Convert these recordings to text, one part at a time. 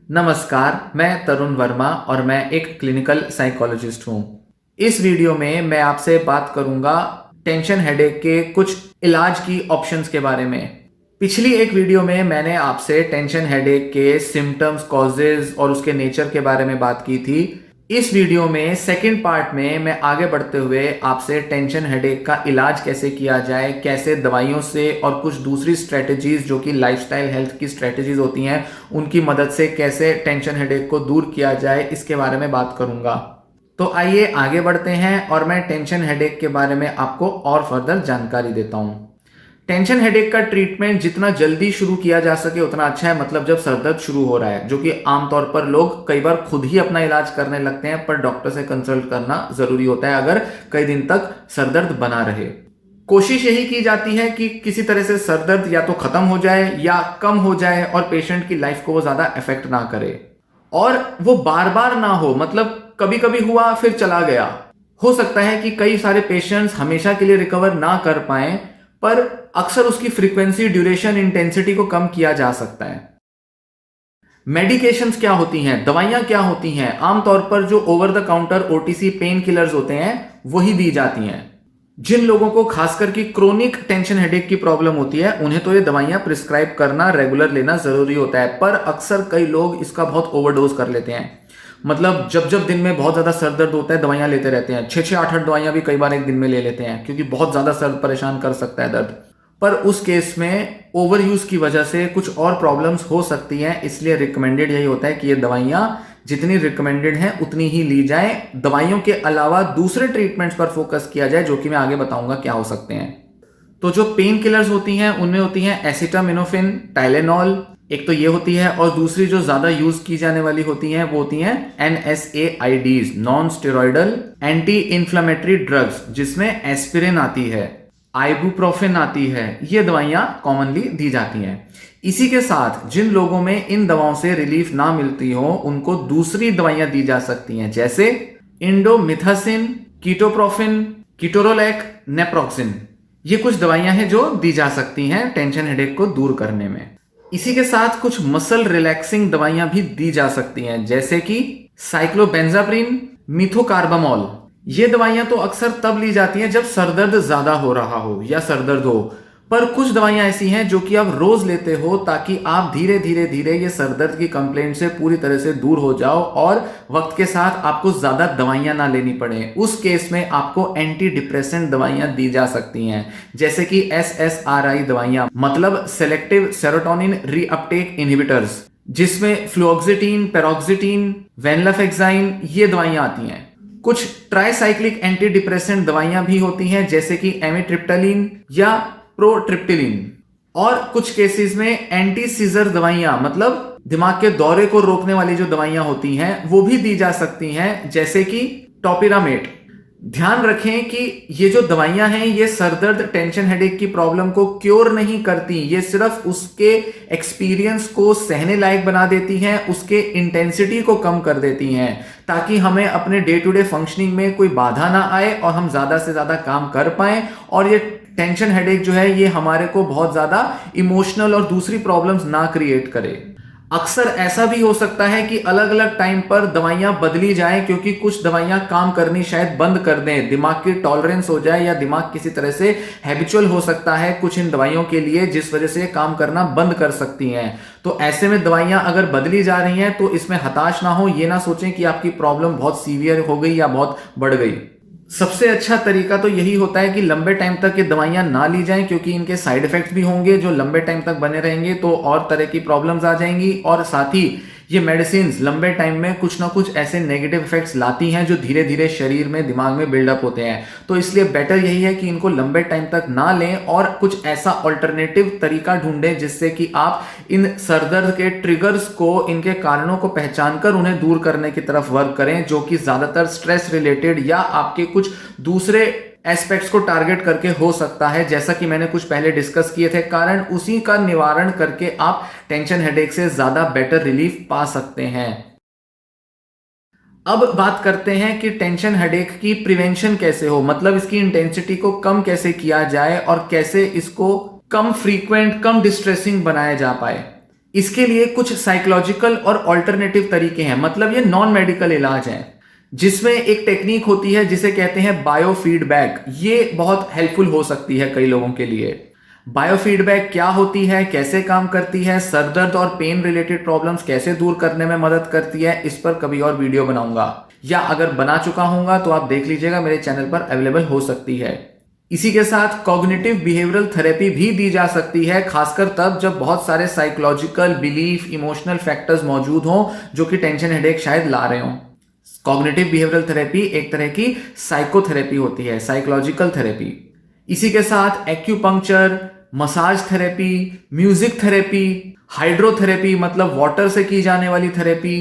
नमस्कार, मैं तरुण वर्मा और मैं एक क्लिनिकल साइकोलॉजिस्ट हूँ। इस वीडियो में मैं आपसे बात करूंगा टेंशन हेडेक के कुछ इलाज की ऑप्शंस के बारे में। पिछली एक वीडियो में मैंने आपसे टेंशन हेडेक के सिम्टम्स, कॉजेज और उसके नेचर के बारे में बात की थी। इस वीडियो में सेकंड पार्ट में मैं आगे बढ़ते हुए आपसे टेंशन हेडेक का इलाज कैसे किया जाए, कैसे दवाइयों से और कुछ दूसरी स्ट्रेटजीज जो कि लाइफस्टाइल हेल्थ की स्ट्रेटजीज होती हैं उनकी मदद से कैसे टेंशन हेडेक को दूर किया जाए, इसके बारे में बात करूंगा। तो आइए आगे बढ़ते हैं और मैं टेंशन हेडेक के बारे में आपको और फर्दर जानकारी देता हूं। टेंशन हेडेक का ट्रीटमेंट जितना जल्दी शुरू किया जा सके उतना अच्छा है, मतलब जब सरदर्द शुरू हो रहा है, जो कि आमतौर पर लोग कई बार खुद ही अपना इलाज करने लगते हैं, पर डॉक्टर से कंसल्ट करना जरूरी होता है अगर कई दिन तक सरदर्द बना रहे। कोशिश यही की जाती है कि किसी तरह से सरदर्द या तो खत्म हो जाए या कम हो जाए और पेशेंट की लाइफ को वो ज्यादा इफेक्ट ना करे और वो बार बार ना हो, मतलब कभी कभी हुआ फिर चला गया। हो सकता है कि कई सारे पेशेंट्स हमेशा के लिए रिकवर ना कर पाए, पर अक्सर उसकी फ्रीक्वेंसी, ड्यूरेशन, इंटेंसिटी को कम किया जा सकता है। मेडिकेशंस क्या होती हैं, दवाइयां क्या होती हैं? आमतौर पर जो over the counter OTC pain killers होते हैं वही दी जाती हैं। जिन लोगों को खासकर की क्रोनिक टेंशन हेडेक की प्रॉब्लम होती है उन्हें तो ये दवाइयां प्रिस्क्राइब करना, रेगुलर लेना जरूरी होता है, पर अक्सर कई लोग इसका बहुत ओवरडोज कर लेते हैं। मतलब जब जब दिन में बहुत ज्यादा सर दर्द होता है दवाइयां लेते रहते हैं, 6-8 दवाइयां भी कई बार एक दिन में ले लेते हैं, क्योंकि बहुत ज्यादा सर परेशान कर सकता है दर्द। पर उस केस में ओवर यूज की वजह से कुछ और प्रॉब्लम्स हो सकती हैं, इसलिए रिकमेंडेड यही होता है कि ये दवाइयां जितनी रिकमेंडेड हैं उतनी ही ली जाएं। दवाइयों के अलावा दूसरे ट्रीटमेंट्स पर फोकस किया जाए, जो कि मैं आगे बताऊंगा क्या हो सकते हैं। तो जो पेन किलर्स होती हैं उनमें होती हैं एसिटामिनोफेन, टाइलेनॉल, एक तो ये होती है, और दूसरी जो ज्यादा यूज की जाने वाली होती हैं वो होती हैं NSAIDs, non steroidal anti inflammatory drugs, जिसमें एस्पिरिन आती है, आइबुप्रोफेन आती है। ये दवाइयां कॉमनली दी जाती हैं। इसी के साथ जिन लोगों में इन दवाओं से रिलीफ ना मिलती हो उनको दूसरी दवाइयां दी जा सकती हैं, जैसे इंडोमिथासिन, कीटोप्रोफिन, कीटोरोलैक, नेप्रोक्सिन। ये कुछ दवाइयां हैं जो दी जा सकती हैं टेंशन हेडेक को दूर करने में। इसी के साथ कुछ मसल रिलैक्सिंग दवाइयां भी दी जा सकती हैं, जैसे कि साइक्लोबेंजाप्रिन, मिथोकार्बामोल। ये दवाइयां तो अक्सर तब ली जाती हैं जब सरदर्द ज्यादा हो रहा हो या सरदर्द हो, पर कुछ दवाइयां ऐसी हैं जो कि आप रोज लेते हो ताकि आप धीरे धीरे धीरे ये सरदर्द की कंप्लेंट से पूरी तरह से दूर हो जाओ और वक्त के साथ आपको ज्यादा दवाइयां ना लेनी पड़े। उस केस में आपको एंटी डिप्रेसेंट दवाइयां दी जा सकती हैं, जैसे कि SSRI दवाइयां, मतलब सेलेक्टिव सेरोटोनिन रीअपटेक इनहिबिटर्स, जिसमें फ्लुओक्सिटीन, पेरोक्सिटीन, वेनलाफेक्साइन ये दवाइयां आती हैं। कुछ ट्राइसाइक्लिक एंटी डिप्रेसेंट दवाइयां भी होती हैं, जैसे कि एमिट्रिप्टालिन या प्रोट्रिप्टिलिन। और कुछ केसेस में एंटी सीजर दवाइयां, मतलब दिमाग के दौरे को रोकने वाली जो दवाइयां होती हैं वो भी दी जा सकती हैं, जैसे कि टोपिरामेट। ध्यान रखें कि ये जो दवाइयां हैं ये सरदर्द, टेंशन हेडेक की प्रॉब्लम को क्योर नहीं करती, ये सिर्फ उसके एक्सपीरियंस को सहने लायक बना देती हैं, उसके इंटेंसिटी को कम कर देती हैं, ताकि हमें अपने डे टू डे फंक्शनिंग में कोई बाधा ना आए और हम ज्यादा से ज्यादा काम कर पाएं। और ये टेंशन हेडेक जो है ये हमारे को बहुत ज्यादा इमोशनल और दूसरी प्रॉब्लम्स ना क्रिएट करे। अक्सर ऐसा भी हो सकता है कि अलग अलग टाइम पर दवाइयां बदली जाएं, क्योंकि कुछ दवाइयां काम करनी शायद बंद कर दें, दिमाग की टॉलरेंस हो जाए या दिमाग किसी तरह से हैबिचुअल हो सकता है कुछ इन दवाइयों के लिए, जिस वजह से काम करना बंद कर सकती हैं। तो ऐसे में दवाइयां अगर बदली जा रही हैं तो इसमें हताश ना हो, ये ना सोचें कि आपकी प्रॉब्लम बहुत सीवियर हो गई या बहुत बढ़ गई। सबसे अच्छा तरीका तो यही होता है कि लंबे टाइम तक ये दवाइयां ना ली जाएं, क्योंकि इनके साइड इफेक्ट्स भी होंगे जो लंबे टाइम तक बने रहेंगे, तो और तरह की प्रॉब्लम्स आ जाएंगी। और साथ ही ये मेडिसिन लंबे टाइम में कुछ ना कुछ ऐसे नेगेटिव इफेक्ट्स लाती हैं जो धीरे धीरे शरीर में, दिमाग में बिल्डअप होते हैं। तो इसलिए बेटर यही है कि इनको लंबे टाइम तक ना लें और कुछ ऐसा ऑल्टरनेटिव तरीका ढूंढें जिससे कि आप इन सरदर्द के ट्रिगर्स को, इनके कारणों को पहचान कर उन्हें दूर करने की तरफ वर्क करें, जो कि ज्यादातर स्ट्रेस रिलेटेड या आपके कुछ दूसरे एस्पेक्ट्स को टारगेट करके हो सकता है, जैसा कि मैंने कुछ पहले डिस्कस किए थे। कारण उसी का निवारण करके आप टेंशन हेडेक से ज्यादा बेटर रिलीफ पा सकते हैं। अब बात करते हैं कि टेंशन हेडेक की प्रिवेंशन कैसे हो, मतलब इसकी इंटेंसिटी को कम कैसे किया जाए और कैसे इसको कम फ्रीक्वेंट, कम डिस्ट्रेसिंग बनाया जा पाए। इसके लिए कुछ साइकोलॉजिकल और ऑल्टरनेटिव तरीके हैं, मतलब ये नॉन मेडिकल इलाज है, जिसमें एक टेक्निक होती है जिसे कहते हैं बायो फीडबैक। ये बहुत हेल्पफुल हो सकती है कई लोगों के लिए। बायो फीडबैक क्या होती है, कैसे काम करती है, सर दर्द और पेन रिलेटेड प्रॉब्लम्स कैसे दूर करने में मदद करती है, इस पर कभी और वीडियो बनाऊंगा, या अगर बना चुका हूंगा तो आप देख लीजिएगा, मेरे चैनल पर अवेलेबल हो सकती है। इसी के साथ कॉग्निटिव बिहेवियरल थेरेपी भी दी जा सकती है, खासकर तब जब बहुत सारे साइकोलॉजिकल, बिलीफ, इमोशनल फैक्टर्स मौजूद हों जो कि टेंशन हेडेक शायद ला रहे हों। कॉग्निटिव बिहेवियरल थेरेपी एक तरह की साइकोथेरेपी होती है, साइकोलॉजिकल थेरेपी। इसी के साथ acupuncture, massage therapy, music therapy, hydrotherapy मतलब वाटर से की जाने वाली थेरेपी,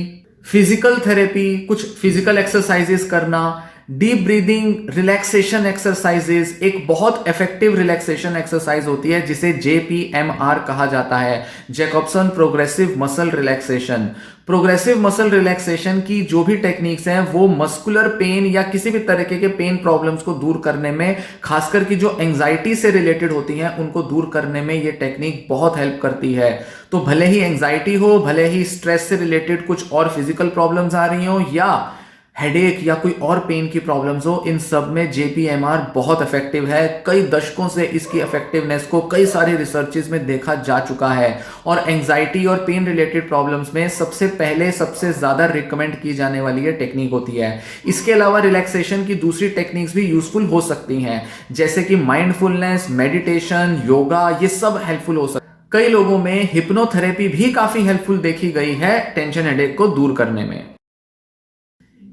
फिजिकल थेरेपी, कुछ फिजिकल एक्सरसाइजेस करना, डीप ब्रीदिंग, रिलैक्सेशन एक्सरसाइजेस। एक बहुत इफेक्टिव रिलैक्सेशन एक्सरसाइज होती है जिसे JPMR कहा जाता है, Jacobson progressive muscle relaxation. Progressive muscle relaxation की जो भी टेक्निक्स हैं वो मस्कुलर पेन या किसी भी तरीके के पेन प्रॉब्लम्स को दूर करने में, खासकर की जो एंजाइटी से रिलेटेड होती हैं उनको दूर करने में ये टेक्निक बहुत हेल्प करती है। तो भले ही एंजाइटी हो, भले ही स्ट्रेस से रिलेटेड कुछ और फिजिकल प्रॉब्लम्स आ रही हो, या हेडेक या कोई और पेन की प्रॉब्लम्स हो, इन सब में JPMR बहुत इफेक्टिव है। कई दशकों से इसकी इफेक्टिवनेस को कई सारे रिसर्चेस में देखा जा चुका है, और एंजाइटी और पेन रिलेटेड प्रॉब्लम्स में सबसे पहले सबसे ज्यादा रिकमेंड की जाने वाली ये टेक्निक होती है। इसके अलावा रिलैक्सेशन की दूसरी टेक्निक्स भी यूजफुल हो सकती हैं, जैसे कि माइंडफुलनेस, मेडिटेशन, योगा, ये सब हेल्पफुल हो सकते हैं। कई लोगों में हिप्नोथेरेपी भी काफी हेल्पफुल देखी गई है टेंशन हेडेक को दूर करने में।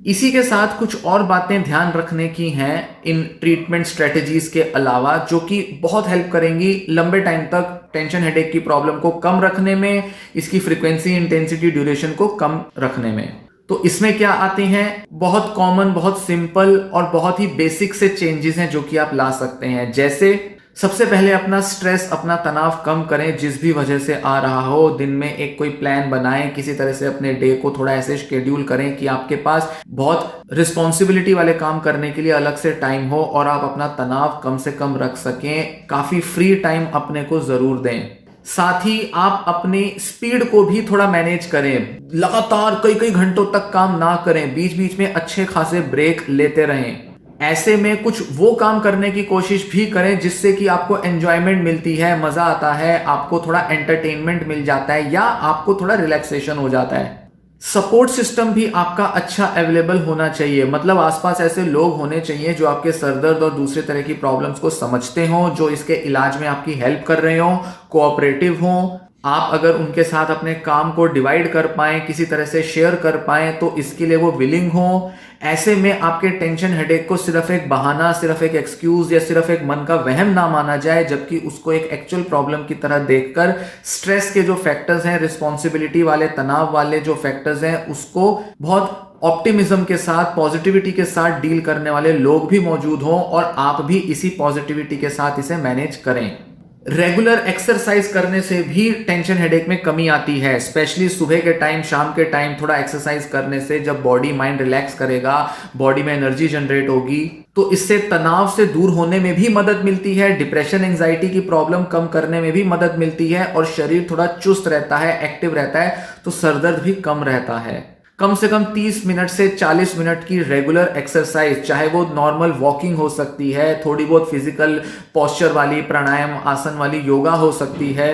इसी के साथ कुछ और बातें ध्यान रखने की हैं इन ट्रीटमेंट स्ट्रेटजीज के अलावा, जो कि बहुत हेल्प करेंगी लंबे टाइम तक टेंशन हेडेक की प्रॉब्लम को कम रखने में, इसकी फ्रीक्वेंसी, इंटेंसिटी, ड्यूरेशन को कम रखने में। तो इसमें क्या आते हैं, बहुत कॉमन, बहुत सिंपल और बहुत ही बेसिक से चेंजेस हैं जो कि आप ला सकते हैं। जैसे सबसे पहले अपना स्ट्रेस, अपना तनाव कम करें, जिस भी वजह से आ रहा हो। दिन में एक कोई प्लान बनाएं, किसी तरह से अपने डे को थोड़ा ऐसे शेड्यूल करें कि आपके पास बहुत रिस्पॉन्सिबिलिटी वाले काम करने के लिए अलग से टाइम हो और आप अपना तनाव कम से कम रख सकें। काफी फ्री टाइम अपने को जरूर दें। साथ ही आप अपनी स्पीड को भी थोड़ा मैनेज करें, लगातार कई कई घंटों तक काम ना करें, बीच बीच में अच्छे खासे ब्रेक लेते रहें। ऐसे में कुछ वो काम करने की कोशिश भी करें जिससे कि आपको एंजॉयमेंट मिलती है, मजा आता है, आपको थोड़ा एंटरटेनमेंट मिल जाता है, या आपको थोड़ा रिलैक्सेशन हो जाता है। सपोर्ट सिस्टम भी आपका अच्छा अवेलेबल होना चाहिए, मतलब आसपास ऐसे लोग होने चाहिए जो आपके सरदर्द और दूसरे तरह की प्रॉब्लम्स को समझते हों, जो इसके इलाज में आपकी हेल्प कर रहे हों, कोऑपरेटिव हों। आप अगर उनके साथ अपने काम को डिवाइड कर पाएं, किसी तरह से शेयर कर पाएं, तो इसके लिए वो विलिंग हो। ऐसे में आपके टेंशन हेडेक को सिर्फ एक बहाना, सिर्फ एक एक्सक्यूज या सिर्फ एक मन का वहम ना माना जाए, जबकि उसको एक एक्चुअल प्रॉब्लम की तरह देखकर स्ट्रेस के जो फैक्टर्स हैं, रिस्पॉन्सिबिलिटी वाले, तनाव वाले जो फैक्टर्स हैं, उसको बहुत ऑप्टिमिज्म के साथ, पॉजिटिविटी के साथ डील करने वाले लोग भी मौजूद हों, और आप भी इसी पॉजिटिविटी के साथ इसे मैनेज करें। रेगुलर एक्सरसाइज करने से भी टेंशन हेडेक में कमी आती है, स्पेशली सुबह के टाइम, शाम के टाइम थोड़ा एक्सरसाइज करने से जब बॉडी माइंड रिलैक्स करेगा, बॉडी में एनर्जी जनरेट होगी, तो इससे तनाव से दूर होने में भी मदद मिलती है, डिप्रेशन, एंजाइटी की प्रॉब्लम कम करने में भी मदद मिलती है, और शरीर थोड़ा चुस्त रहता है, एक्टिव रहता है, तो सरदर्द भी कम रहता है। कम से कम 30 मिनट से 40 मिनट की रेगुलर एक्सरसाइज, चाहे वो नॉर्मल वॉकिंग हो सकती है, थोड़ी बहुत फिजिकल पोस्चर वाली, प्राणायाम, आसन वाली योगा हो सकती है।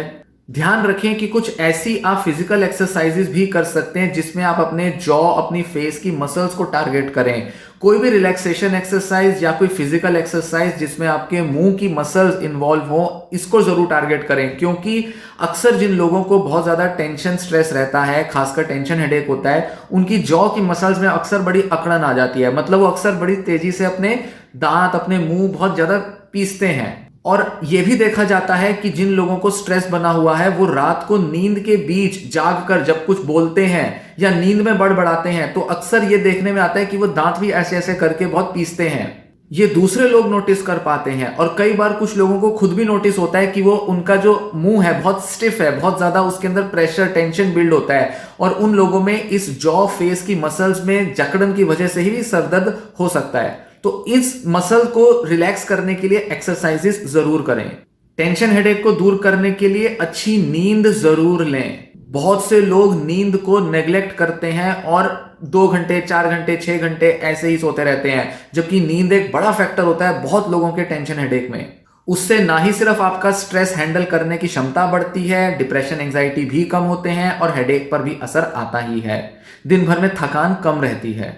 ध्यान रखें कि कुछ ऐसी आप फिजिकल एक्सरसाइजेस भी कर सकते हैं जिसमें आप अपने जॉ, अपनी फेस की मसल्स को टारगेट करें। कोई भी रिलैक्सेशन एक्सरसाइज या कोई फिजिकल एक्सरसाइज जिसमें आपके मुंह की मसल्स इन्वॉल्व हो, इसको जरूर टारगेट करें, क्योंकि अक्सर जिन लोगों को बहुत ज्यादा टेंशन, स्ट्रेस रहता है, खासकर टेंशन हेडेक होता है, उनकी जॉ की मसल्स में अक्सर बड़ी अकड़न आ जाती है, मतलब वो अक्सर बड़ी तेजी से अपने दांत, अपने मुंह बहुत ज्यादा पीसते हैं। और यह भी देखा जाता है कि जिन लोगों को स्ट्रेस बना हुआ है, वो रात को नींद के बीच जागकर जब कुछ बोलते हैं या नींद में बड़बड़ाते हैं, तो अक्सर ये देखने में आता है कि वो दांत भी ऐसे ऐसे करके बहुत पीसते हैं। ये दूसरे लोग नोटिस कर पाते हैं, और कई बार कुछ लोगों को खुद भी नोटिस होता है कि वो, उनका जो मुंह है बहुत स्टिफ है, बहुत ज्यादा उसके अंदर प्रेशर, टेंशन बिल्ड होता है, और उन लोगों में इस जॉ, फेस की मसल्स में जकड़न की वजह से ही सरदर्द हो सकता है। तो इस मसल को रिलैक्स करने के लिए एक्सरसाइजेस जरूर करें। टेंशन हेडेक को दूर करने के लिए अच्छी नींद जरूर लें। बहुत से लोग नींद को नेग्लेक्ट करते हैं और 2 घंटे 4 घंटे 6 घंटे ऐसे ही सोते रहते हैं, जबकि नींद एक बड़ा फैक्टर होता है बहुत लोगों के टेंशन हेडेक में। उससे ना ही सिर्फ आपका स्ट्रेस हैंडल करने की क्षमता बढ़ती है, डिप्रेशन एंजाइटी भी कम होते हैं और हेडेक पर भी असर आता ही है। दिन भर में थकान कम रहती है।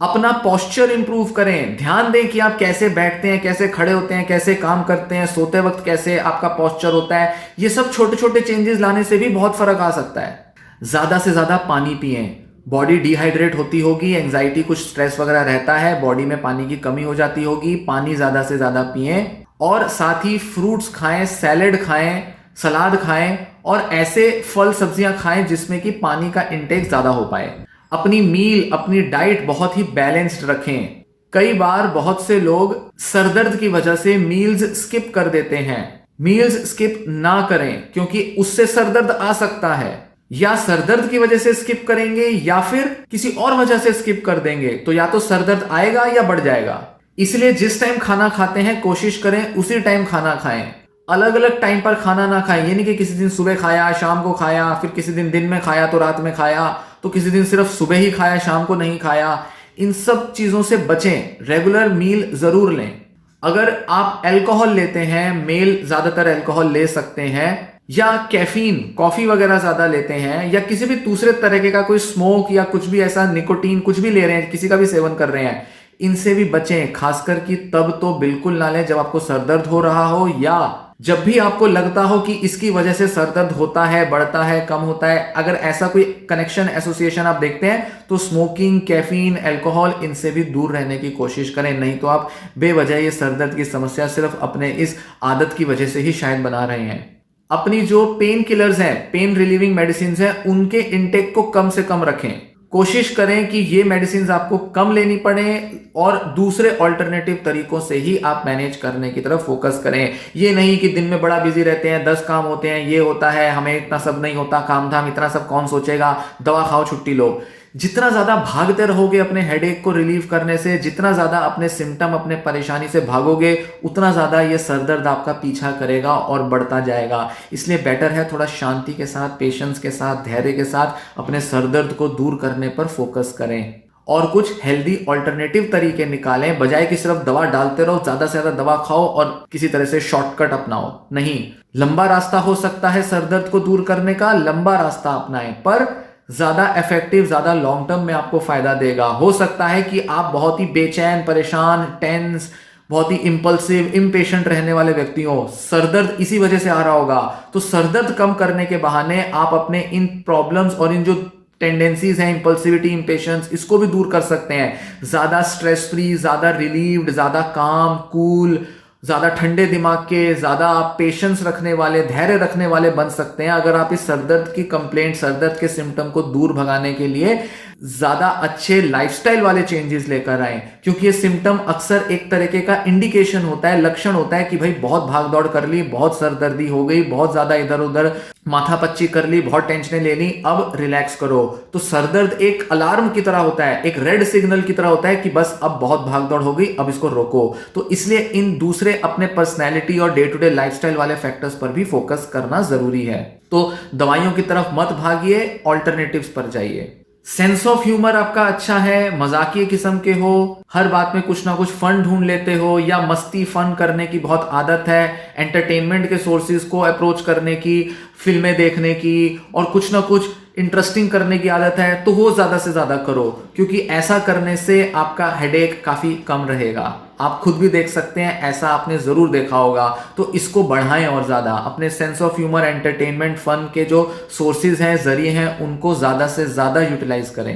अपना पोस्चर इंप्रूव करें। ध्यान दें कि आप कैसे बैठते हैं, कैसे खड़े होते हैं, कैसे काम करते हैं, सोते वक्त कैसे आपका पोस्चर होता है। ये सब छोटे छोटे चेंजेस लाने से भी बहुत फर्क आ सकता है। ज्यादा से ज्यादा पानी पिएं। बॉडी डिहाइड्रेट होती होगी, एंजाइटी कुछ स्ट्रेस वगैरह रहता है, बॉडी में पानी की कमी हो जाती होगी। पानी ज्यादा से ज्यादा पिएं और साथ ही फ्रूट्स खाएं, सैलेड खाएं, सलाद खाएं और ऐसे फल सब्जियां खाएं जिसमें कि पानी का इंटेक ज्यादा हो पाए। अपनी मील, अपनी डाइट बहुत ही बैलेंस्ड रखें। कई बार बहुत से लोग सरदर्द की वजह से मील्स स्किप कर देते हैं। मील्स स्किप ना करें क्योंकि उससे सरदर्द आ सकता है। या सरदर्द की वजह से स्किप करेंगे या फिर किसी और वजह से स्किप कर देंगे तो या तो सरदर्द आएगा या बढ़ जाएगा। इसलिए जिस टाइम खाना खाते हैं कोशिश करें उसी टाइम खाना खाएं। अलग अलग टाइम पर खाना ना खाएं। ये नहीं कि किसी दिन सुबह खाया, शाम को खाया, फिर किसी दिन में खाया तो रात में खाया, तो किसी दिन सिर्फ सुबह ही खाया, शाम को नहीं खाया। इन सब चीजों से बचें। रेगुलर मील जरूर लें। अगर आप अल्कोहल लेते हैं, मेल ज्यादातर अल्कोहल ले सकते हैं, या कैफीन, कॉफी वगैरह ज्यादा लेते हैं, या किसी भी दूसरे तरीके का कोई स्मोक या कुछ भी ऐसा निकोटीन कुछ भी ले रहे हैं, किसी का भी सेवन कर रहे हैं, इनसे भी बचें। खासकर कि तब तो बिल्कुल ना लें जब आपको सरदर्द हो रहा हो या जब भी आपको लगता हो कि इसकी वजह से सरदर्द होता है, बढ़ता है, कम होता है। अगर ऐसा कोई कनेक्शन, एसोसिएशन आप देखते हैं तो स्मोकिंग, कैफीन, अल्कोहल, इनसे भी दूर रहने की कोशिश करें। नहीं तो आप बेवजह ये सरदर्द की समस्या सिर्फ अपने इस आदत की वजह से ही शायद बना रहे हैं। अपनी जो पेन किलर्स हैं, पेन रिलीविंग मेडिसिन हैं, उनके इंटेक को कम से कम रखें। कोशिश करें कि ये मेडिसिन आपको कम लेनी पड़े और दूसरे ऑल्टरनेटिव तरीकों से ही आप मैनेज करने की तरफ फोकस करें। ये नहीं कि दिन में बड़ा बिजी रहते हैं, 10 काम होते हैं, ये होता है, हमें इतना सब नहीं होता, काम धाम इतना सब कौन सोचेगा, दवा खाओ, छुट्टी लो। जितना ज्यादा भागते रहोगे अपने हेडेक को रिलीव करने से, जितना ज्यादा अपने सिम्टम, अपने परेशानी से भागोगे, उतना ज्यादा ये सरदर्द आपका पीछा करेगा और बढ़ता जाएगा। इसलिए बेटर है थोड़ा शांति के साथ, पेशेंस के साथ, धैर्य के साथ अपने सरदर्द को दूर करने पर फोकस करें और कुछ हेल्दी ऑल्टरनेटिव तरीके निकालें। बजाय कि सिर्फ दवा डालते रहो, ज्यादा से ज्यादा दवा खाओ और किसी तरह से शॉर्टकट अपनाओ। नहीं, लंबा रास्ता हो सकता है सरदर्द को दूर करने का, लंबा रास्ता अपनाएं, पर ज्यादा इफेक्टिव, ज्यादा लॉन्ग टर्म में आपको फायदा देगा। हो सकता है कि आप बहुत ही बेचैन, परेशान, टेंस, बहुत ही इंपल्सिव, इम्पेशेंट रहने वाले व्यक्ति हो, सरदर्द इसी वजह से आ रहा होगा। तो सरदर्द कम करने के बहाने आप अपने इन प्रॉब्लम्स और इन जो टेंडेंसीज हैं, इंपल्सिविटी, इंपेशेंस, इसको भी दूर कर सकते हैं। ज्यादा स्ट्रेस फ्री, ज्यादा रिलीव्ड, ज्यादा काम, कूल, ज्यादा ठंडे दिमाग के, ज्यादा आप पेशेंस रखने वाले, धैर्य रखने वाले बन सकते हैं अगर आप इस सरदर्द की कंप्लेंट, सरदर्द के सिम्टम को दूर भगाने के लिए ज्यादा अच्छे लाइफस्टाइल वाले चेंजेस लेकर आए। क्योंकि ये सिम्टम अक्सर एक तरीके का इंडिकेशन होता है, लक्षण होता है कि भाई बहुत भाग दौड़ कर ली, बहुत सरदर्दी हो गई, बहुत ज्यादा इधर उधर माथापच्ची कर ली, बहुत टेंशनें ले ली, अब रिलैक्स करो। तो सरदर्द एक अलार्म की तरह होता है, एक रेड सिग्नल की तरह होता है कि बस अब बहुत भाग दौड़ हो गई, अब इसको रोको। तो इसलिए इन दूसरे अपने पर्सनैलिटी और डे टू डे लाइफस्टाइल वाले फैक्टर्स पर भी फोकस करना जरूरी है। तो दवाइयों की तरफ मत भागिए, ऑल्टरनेटिव्स पर जाइए। सेंस ऑफ ह्यूमर आपका अच्छा है, मजाकिये किस्म के हो, हर बात में कुछ ना कुछ फन ढूंढ लेते हो, या मस्ती फन करने की बहुत आदत है, एंटरटेनमेंट के सोर्सेज को अप्रोच करने की, फिल्में देखने की और कुछ ना कुछ इंटरेस्टिंग करने की आदत है, तो वो ज्यादा से ज्यादा करो। क्योंकि ऐसा करने से आपका हेडेक काफी कम रहेगा। आप खुद भी देख सकते हैं, ऐसा आपने जरूर देखा होगा। तो इसको बढ़ाएं और ज्यादा अपने sense of humour, entertainment, fun के जो सोर्सेज हैं, जरिए हैं, उनको ज्यादा से ज्यादा यूटिलाइज करें।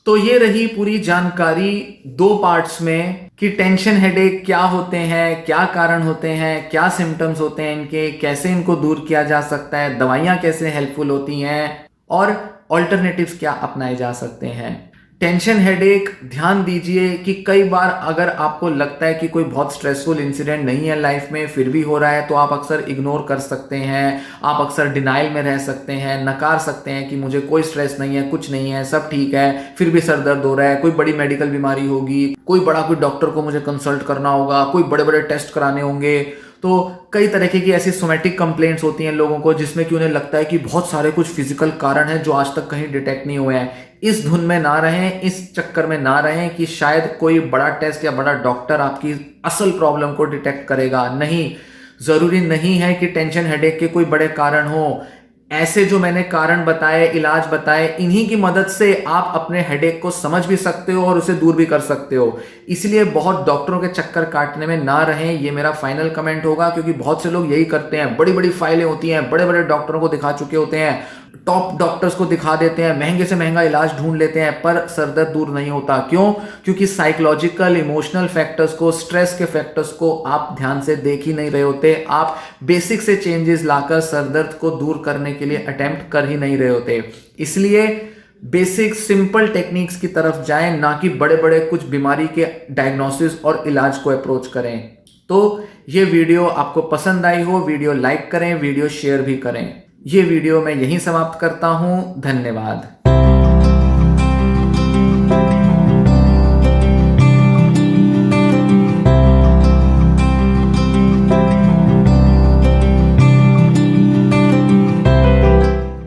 तो ये रही पूरी जानकारी 2 पार्ट्स में कि टेंशन हेडेक क्या होते हैं, क्या कारण होते हैं, क्या सिम्टम्स होते हैं इनके, कैसे इनको दूर किया जा सकता है, दवाइयां कैसे हेल्पफुल होती हैं और ऑल्टरनेटिव्स क्या अपनाए जा सकते हैं। टेंशन हेडेक, ध्यान दीजिए कि कई बार अगर आपको लगता है कि कोई बहुत स्ट्रेसफुल इंसिडेंट नहीं है लाइफ में, फिर भी हो रहा है, तो आप अक्सर इग्नोर कर सकते हैं, आप अक्सर डिनाइल में रह सकते हैं, नकार सकते हैं कि मुझे कोई स्ट्रेस नहीं है, कुछ नहीं है, सब ठीक है, फिर भी सर दर्द हो रहा है, कोई बड़ी मेडिकल बीमारी होगी, कोई डॉक्टर को मुझे कंसल्ट करना होगा, कोई बड़े बड़े टेस्ट कराने होंगे, तो कई तरह की ऐसी सोमैटिक कंप्लेंट्स होती हैं लोगों को, जिसमें कि उन्हें लगता है कि बहुत सारे कुछ फिजिकल कारण हैं जो आज तक कहीं डिटेक्ट नहीं हुए हैं। इस धुन में ना रहें, इस चक्कर में ना रहें कि शायद कोई बड़ा टेस्ट या बड़ा डॉक्टर आपकी असल प्रॉब्लम को डिटेक्ट करेगा। नहीं, जरूरी नहीं है कि टेंशन हेडेक के कोई बड़े कारण हो। ऐसे जो मैंने कारण बताए, इलाज बताए, इन्हीं की मदद से आप अपने हेडेक को समझ भी सकते हो और उसे दूर भी कर सकते हो। इसलिए बहुत डॉक्टरों के चक्कर काटने में ना रहें, ये मेरा फाइनल कमेंट होगा, क्योंकि बहुत से लोग यही करते हैं। बड़ी बड़ी फाइलें होती हैं, बड़े बड़े डॉक्टरों को दिखा चुके होते हैं, टॉप डॉक्टर्स को दिखा देते हैं, महंगे से महंगा इलाज ढूंढ लेते हैं, पर सरदर्द दूर नहीं होता। क्यों? क्योंकि साइकोलॉजिकल, इमोशनल फैक्टर्स को, स्ट्रेस के फैक्टर्स को आप ध्यान से देख ही नहीं रहे होते। आप बेसिक से चेंजेस लाकर सरदर्द को दूर करने के लिए अटेम्प्ट कर ही नहीं रहे होते। इसलिए बेसिक सिंपल टेक्निक्स की तरफ जाएं, ना कि बड़े बड़े कुछ बीमारी के डायग्नोसिस और इलाज को अप्रोच करें। तो ये वीडियो आपको पसंद आई हो, वीडियो लाइक करें, वीडियो शेयर भी करें। ये वीडियो मैं यहीं समाप्त करता हूं। धन्यवाद।